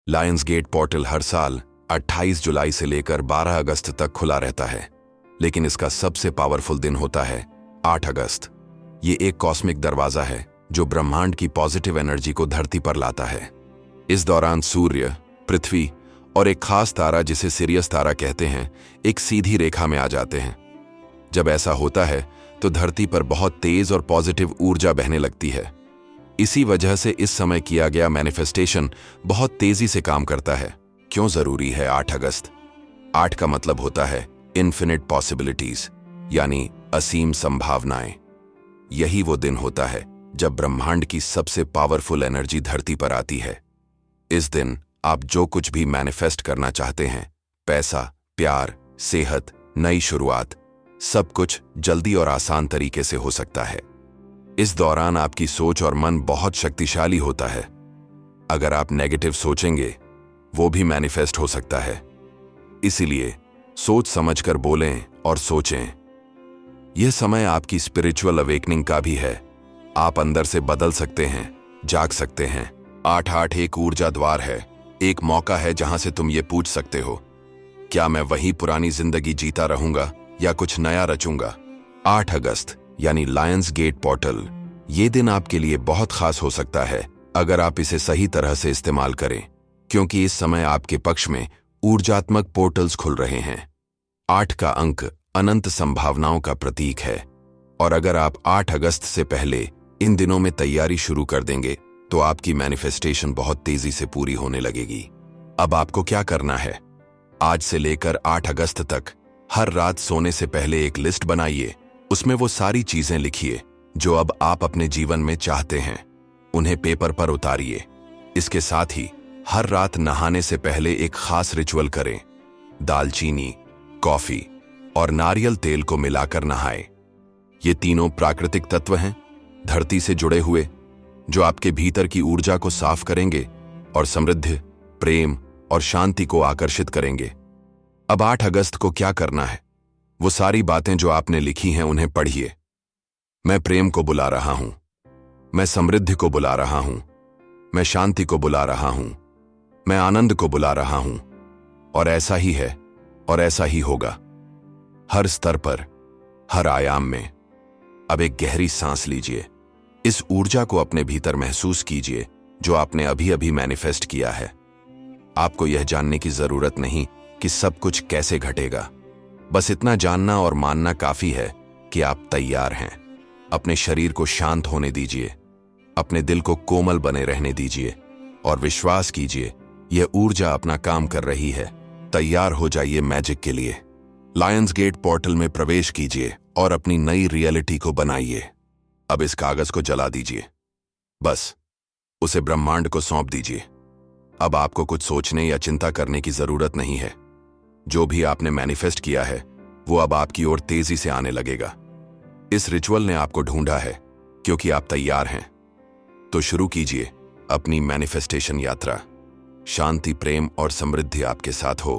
Lions gate portal हर साल 28 जुलाई से लेकर 12 अगस्त तक खुला रहता है, लेकिन इसका सबसे पावरफुल दिन होता है 8 अगस्त। ये एक कॉस्मिक दरवाजा है जो ब्रह्मांड की पॉजिटिव एनर्जी को धरती पर लाता है। इस दौरान सूर्य, पृथ्वी और एक खास तारा जिसे सिरियस तारा कहते हैं, एक सीधी रेखा में आ जाते हैं। जब ऐसा होता है तो धरती पर बहुत तेज और पॉजिटिव ऊर्जा बहने लगती है। इसी वजह से इस समय किया गया मैनिफेस्टेशन बहुत तेजी से काम करता है। क्यों जरूरी है 8 अगस्त? 8 का मतलब होता है इन्फिनिट पॉसिबिलिटीज, यानी असीम संभावनाएं। यही वो दिन होता है जब ब्रह्मांड की सबसे पावरफुल एनर्जी धरती पर आती है। इस दिन आप जो कुछ भी मैनिफेस्ट करना चाहते हैं, पैसा, प्यार, सेहत, नई शुरुआत, सब कुछ जल्दी और आसान तरीके से हो सकता है। इस दौरान आपकी सोच और मन बहुत शक्तिशाली होता है। अगर आप नेगेटिव सोचेंगे, वो भी मैनिफेस्ट हो सकता है। इसीलिए सोच समझकर बोलें और सोचें। यह समय आपकी स्पिरिचुअल अवेकनिंग का भी है। आप अंदर से बदल सकते हैं, जाग सकते हैं। 8-8 एक ऊर्जा द्वार है, एक मौका है जहां से तुम ये पूछ सकते हो, क्या मैं वही पुरानी जिंदगी जीता रहूंगा या कुछ नया रचूंगा? 8 अगस्त यानी लायंस गेट पोर्टल, ये दिन आपके लिए बहुत खास हो सकता है अगर आप इसे सही तरह से इस्तेमाल करें, क्योंकि इस समय आपके पक्ष में ऊर्जात्मक पोर्टल्स खुल रहे हैं। 8 का अंक अनंत संभावनाओं का प्रतीक है, और अगर आप 8 अगस्त से पहले इन दिनों में तैयारी शुरू कर देंगे तो आपकी मैनिफेस्टेशन बहुत तेजी से पूरी होने लगेगी। अब आपको क्या करना है? आज से लेकर 8 अगस्त तक हर रात सोने से पहले एक लिस्ट बनाइए। उसमें वो सारी चीजें लिखिए जो अब आप अपने जीवन में चाहते हैं। उन्हें पेपर पर उतारिए। इसके साथ ही हर रात नहाने से पहले एक खास रिचुअल करें। दालचीनी, कॉफी और नारियल तेल को मिलाकर नहाएं। ये तीनों प्राकृतिक तत्व हैं, धरती से जुड़े हुए, जो आपके भीतर की ऊर्जा को साफ करेंगे और समृद्धि, प्रेम और शांति को आकर्षित करेंगे। अब 8 अगस्त को क्या करना है? वो सारी बातें जो आपने लिखी हैं उन्हें पढ़िए। मैं प्रेम को बुला रहा हूं, मैं समृद्धि को बुला रहा हूं, मैं शांति को बुला रहा हूं, मैं आनंद को बुला रहा हूं, और ऐसा ही है और ऐसा ही होगा। हर स्तर पर, हर आयाम में। अब एक गहरी सांस लीजिए। इस ऊर्जा को अपने भीतर महसूस कीजिए जो आपने अभी अभी मैनिफेस्ट किया है। आपको यह जानने की जरूरत नहीं कि सब कुछ कैसे घटेगा। बस इतना जानना और मानना काफी है कि आप तैयार हैं। अपने शरीर को शांत होने दीजिए, अपने दिल को कोमल बने रहने दीजिए और विश्वास कीजिए यह ऊर्जा अपना काम कर रही है। तैयार हो जाइए मैजिक के लिए। लायंस गेट पोर्टल में प्रवेश कीजिए और अपनी नई रियलिटी को बनाइए। अब इस कागज को जला दीजिए, बस उसे ब्रह्मांड को सौंप दीजिए। अब आपको कुछ सोचने या चिंता करने की जरूरत नहीं है। जो भी आपने मैनिफेस्ट किया है वो अब आपकी ओर तेजी से आने लगेगा। इस रिचुअल ने आपको ढूंढा है क्योंकि आप तैयार हैं। तो शुरू कीजिए अपनी मैनिफेस्टेशन यात्रा। शांति, प्रेम और समृद्धि आपके साथ हो।